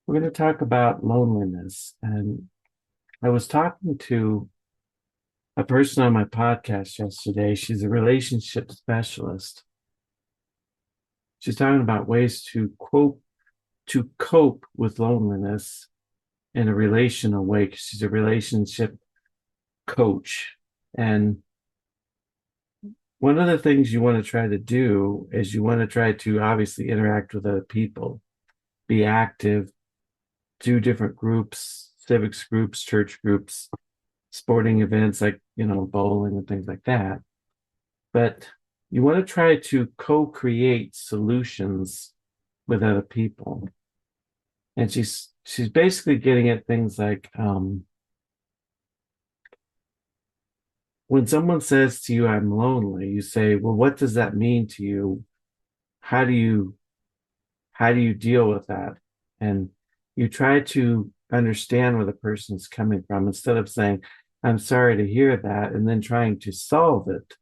We're going to talk about loneliness. And I was talking to a person on my podcast yesterday. She's a relationship specialist. She's talking about ways to cope with loneliness in a relational way, because she's a relationship coach. And one of the things you want to try to do is you want to try to obviously interact with other people, be active, do different groups, civics groups, church groups, sporting events like, bowling and things like that. But you want to try to co-create solutions with other people. And she's basically getting at things like when someone says to you, I'm lonely, you say, well, what does that mean to you? How do you deal with that? And you try to understand where the person's coming from instead of saying, I'm sorry to hear that, and then trying to solve it.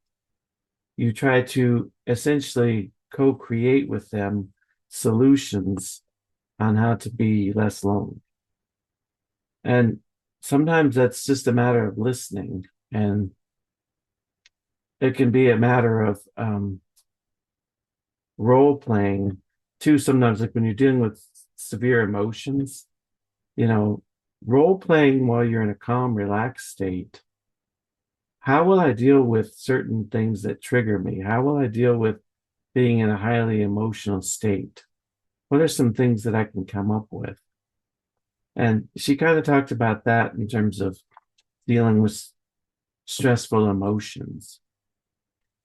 You try to essentially co-create with them solutions on how to be less lonely. And sometimes that's just a matter of listening, and it can be a matter of role playing too. Sometimes, like when you're dealing with severe emotions, you know, role playing while you're in a calm, relaxed state. How will I deal with certain things that trigger me? How will I deal with being in a highly emotional state? What are some things that I can come up with? And she kind of talked about that in terms of dealing with stressful emotions.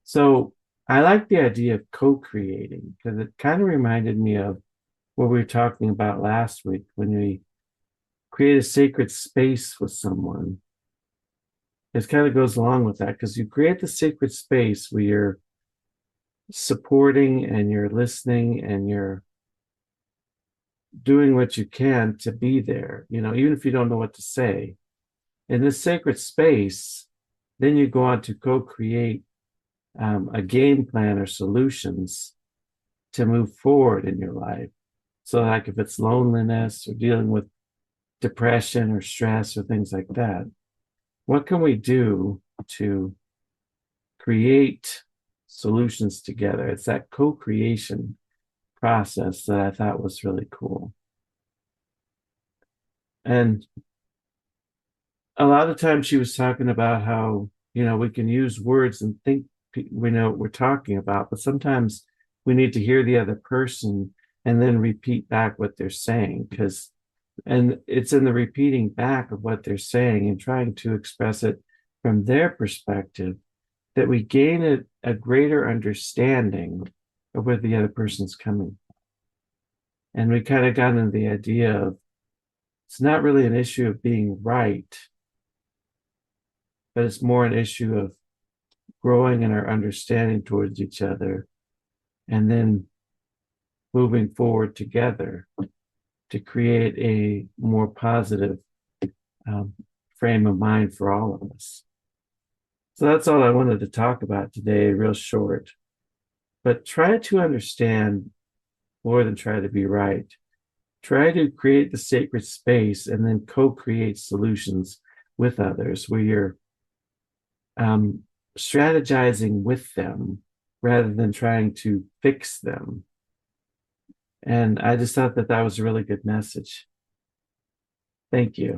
So I like the idea of co-creating because it kind of reminded me of what we were talking about last week when we create a sacred space with someone. It kind of goes along with that because you create the sacred space where you're supporting and you're listening and you're doing what you can to be there, even if you don't know what to say. In this sacred space, then you go on to co-create a game plan or solutions to move forward in your life. So, like if it's loneliness or dealing with depression or stress or things like that, what can we do to create solutions together? It's that co-creation process that I thought was really cool. And a lot of times she was talking about how, we can use words and think we know what we're talking about, but sometimes we need to hear the other person and then repeat back what they're saying, and it's in the repeating back of what they're saying and trying to express it from their perspective that we gain a greater understanding of where the other person's coming. And we kind of got into the idea of it's not really an issue of being right, but it's more an issue of growing in our understanding towards each other and then moving forward together to create a more positive um, frame of mind for all of us. So that's all I wanted to talk about today, real short. But try to understand more than try to be right. Try to create the sacred space and then co-create solutions with others where you're um, strategizing with them rather than trying to fix them. And I just thought that that was a really good message. Thank you.